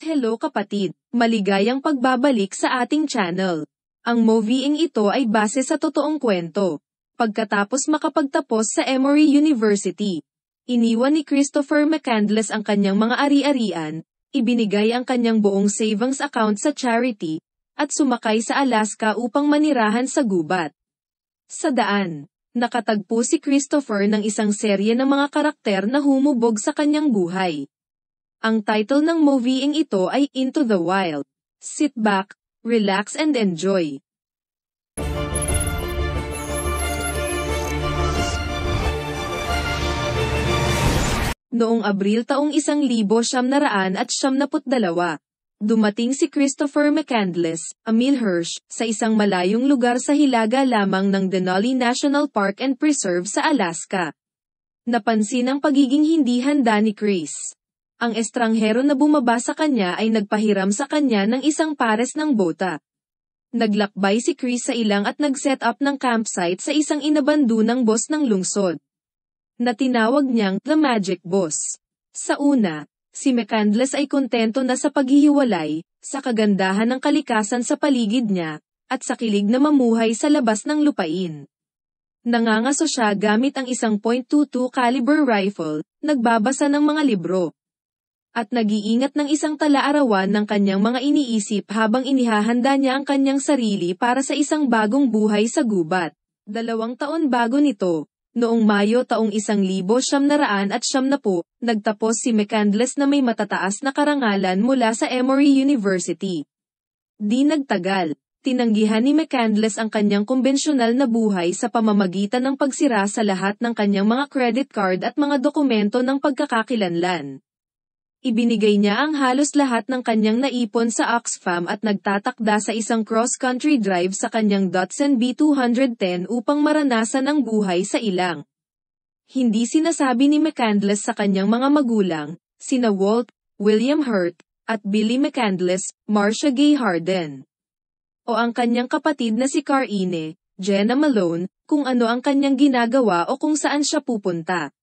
Hello kapatid, maligayang pagbabalik sa ating channel. Ang movieing ito ay base sa totoong kwento. Pagkatapos makapagtapos sa Emory University, iniwan ni Christopher McCandless ang kanyang mga ari-arian, ibinigay ang kanyang buong savings account sa charity, at sumakay sa Alaska upang manirahan sa gubat. Sa daan, nakatagpo si Christopher ng isang serye ng mga karakter na humubog sa kanyang buhay. Ang title ng movieing ito ay Into the Wild. Sit back, relax and enjoy. Noong Abril taong 1972, dumating si Christopher McCandless, Emil Hirsch, sa isang malayong lugar sa hilaga lamang ng Denali National Park and Preserve sa Alaska. Napansin ang pagiging hindi handa ni Chris. Ang estranghero na bumaba sa kanya ay nagpahiram sa kanya ng isang pares ng bota. Naglakbay si Chris sa ilang at nag-set up ng campsite sa isang inabandonang boss ng lungsod, na tinawag niyang The Magic Boss. Sa una, si McCandless ay kontento na sa paghihiwalay, sa kagandahan ng kalikasan sa paligid niya, at sa kilig na mamuhay sa labas ng lupain. Nangangaso siya gamit ang isang .22 caliber rifle, nagbabasa ng mga libro, at nag-iingat ng isang tala-arawan ng kanyang mga iniisip habang inihahanda niya ang kanyang sarili para sa isang bagong buhay sa gubat. 2 taon bago nito, noong Mayo taong 1970, nagtapos si McCandless na may matataas na karangalan mula sa Emory University. Di nagtagal, tinanggihan ni McCandless ang kanyang kumbensyonal na buhay sa pamamagitan ng pagsira sa lahat ng kanyang mga credit card at mga dokumento ng pagkakakilanlan. Ibinigay niya ang halos lahat ng kanyang naipon sa Oxfam at nagtatakda sa isang cross-country drive sa kanyang Datsun B210 upang maranasan ang buhay sa ilang. Hindi sinasabi ni McCandless sa kanyang mga magulang, sina Walt, William Hurt, at Billy McCandless, Marcia Gay Harden, o ang kanyang kapatid na si Karine, Jenna Malone, kung ano ang kanyang ginagawa o kung saan siya pupunta.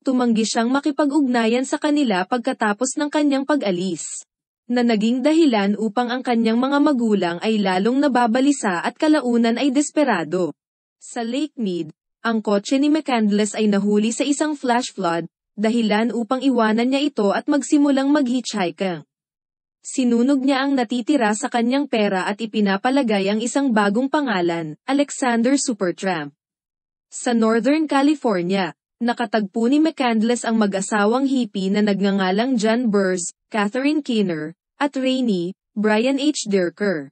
Tumanggi siyang makipag-ugnayan sa kanila pagkatapos ng kanyang pag-alis, na naging dahilan upang ang kanyang mga magulang ay lalong nababalisa at kalaunan ay desperado. Sa Lake Mead, ang kotse ni McCandless ay nahuli sa isang flash flood, dahilan upang iwanan niya ito at magsimulang mag-hitchhike. Sinunog niya ang natitira sa kanyang pera at ipinapalagay ang isang bagong pangalan, Alexander Supertramp. Sa Northern California, nakatagpo ni McCandless ang mag-asawang hippie na nagngangalang John Burrs, Catherine Keener, at Rainey, Brian H. Dirker.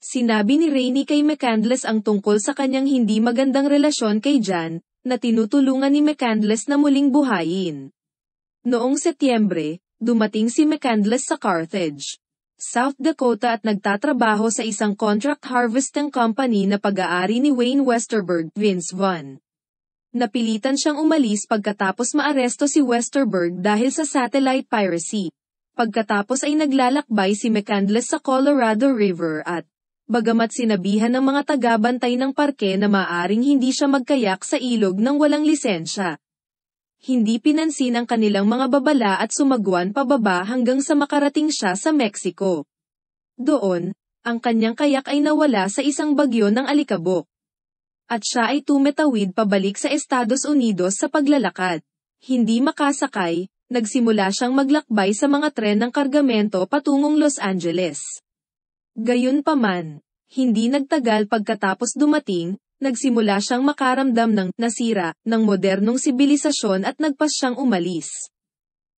Sinabi ni Rainey kay McCandless ang tungkol sa kanyang hindi magandang relasyon kay John, na tinutulungan ni McCandless na muling buhayin. Noong Setyembre, dumating si McCandless sa Carthage, South Dakota at nagtatrabaho sa isang contract harvesting company na pag-aari ni Wayne Westerberg, Vince Vaughn. Napilitan siyang umalis pagkatapos maaresto si Westerberg dahil sa satellite piracy. Pagkatapos ay naglalakbay si McCandless sa Colorado River at, bagamat sinabihan ng mga taga-bantay ng parke na maaaring hindi siya magkayak sa ilog nang walang lisensya, hindi pinansin ang kanilang mga babala at sumagwan pababa hanggang sa makarating siya sa Mexico. Doon, ang kanyang kayak ay nawala sa isang bagyo ng alikabok, at siya ay tumetawid pabalik sa Estados Unidos sa paglalakad. Hindi makasakay, nagsimula siyang maglakbay sa mga tren ng kargamento patungong Los Angeles. Gayunpaman, hindi nagtagal pagkatapos dumating, nagsimula siyang makaramdam ng nasira ng modernong sibilisasyon at nagpas siyang umalis.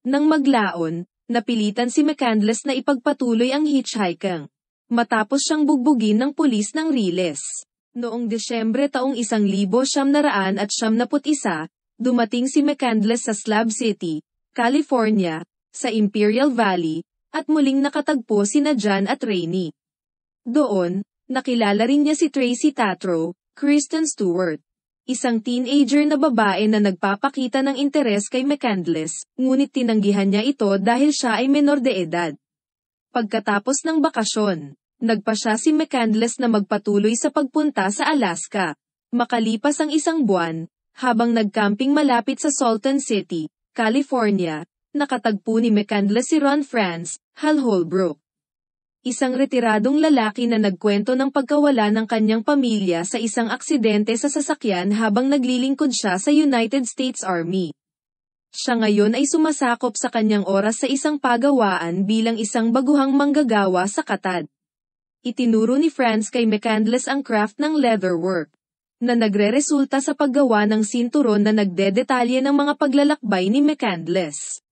Nang maglaon, napilitan si McCandless na ipagpatuloy ang hitchhiking, matapos siyang bugbugin ng pulis ng Riles. Noong Desyembre taong 1971, dumating si McCandless sa Slab City, California, sa Imperial Valley, at muling nakatagpo sina John at Rainey. Doon, nakilala rin niya si Tracy Tatro, Kristen Stewart, isang teenager na babae na nagpapakita ng interes kay McCandless, ngunit tinanggihan niya ito dahil siya ay menor de edad. Pagkatapos ng bakasyon, nagpasya si McCandless na magpatuloy sa pagpunta sa Alaska. Makalipas ang 1 buwan, habang nagcamping malapit sa Salton City, California, nakatagpo ni McCandless si Ron Franz, Hal Holbrook. Isang retiradong lalaki na nagkwento ng pagkawala ng kanyang pamilya sa isang aksidente sa sasakyan habang naglilingkod siya sa United States Army. Siya ngayon ay sumasakop sa kanyang oras sa isang pagawaan bilang isang baguhang manggagawa sa Katad. Itinuro ni Franz kay McCandless ang craft ng leatherwork, na nagreresulta sa paggawa ng sinturon na nagdedetalye ng mga paglalakbay ni McCandless.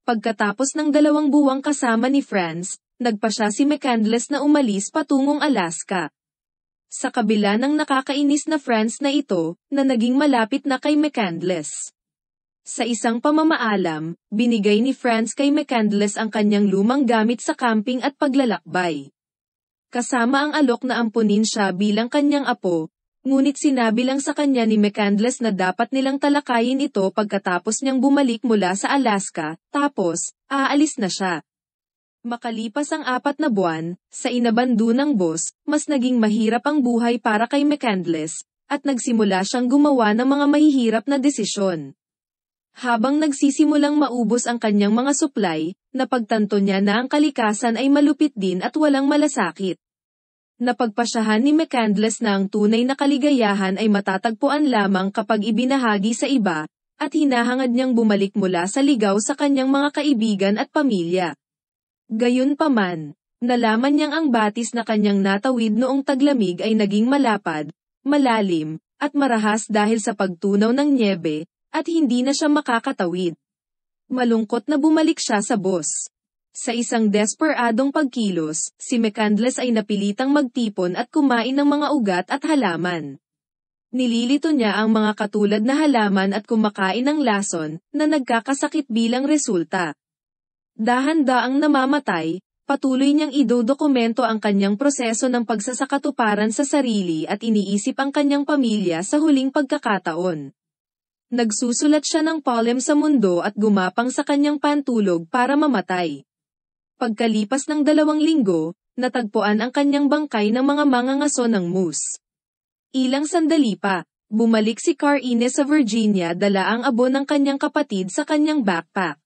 Pagkatapos ng 2 buwang kasama ni Franz, nagpasya si McCandless na umalis patungong Alaska. Sa kabila ng nakakainis na Franz na ito, na naging malapit na kay McCandless. Sa isang pamamaalam, binigay ni Franz kay McCandless ang kanyang lumang gamit sa camping at paglalakbay. Kasama ang alok na ampunin siya bilang kanyang apo, ngunit sinabi lang sa kanya ni McCandless na dapat nilang talakayin ito pagkatapos niyang bumalik mula sa Alaska, tapos, aalis na siya. Makalipas ang 4 na buwan, sa inabando ng boss, mas naging mahirap ang buhay para kay McCandless, at nagsimula siyang gumawa ng mga mahihirap na desisyon. Habang nagsisimulang maubos ang kanyang mga supply, napagtanto niya na ang kalikasan ay malupit din at walang malasakit. Napagpasyahan ni McCandless na ang tunay na kaligayahan ay matatagpuan lamang kapag ibinahagi sa iba, at hinahangad niyang bumalik mula sa ligaw sa kanyang mga kaibigan at pamilya. Gayunpaman, nalaman niyang ang batis na kanyang natawid noong taglamig ay naging malapad, malalim, at marahas dahil sa pagtunaw ng nyebe, at hindi na siya makakatawid. Malungkot na bumalik siya sa boss. Sa isang desperadong pagkilos, si McCandless ay napilitang magtipon at kumain ng mga ugat at halaman. Nililito niya ang mga katulad na halaman at kumakain ng lason, na nagkakasakit bilang resulta. Dahan-daang namamatay, patuloy niyang idodokumento ang kanyang proseso ng pagsasakatuparan sa sarili at iniisip ang kanyang pamilya sa huling pagkakataon. Nagsusulat siya ng poem sa mundo at gumapang sa kanyang pantulog para mamatay. Pagkalipas ng 2 linggo, natagpuan ang kanyang bangkay ng mga mangangaso ng moose. Ilang sandali pa, bumalik si Carr Innes sa Virginia dala ang abo ng kanyang kapatid sa kanyang backpack.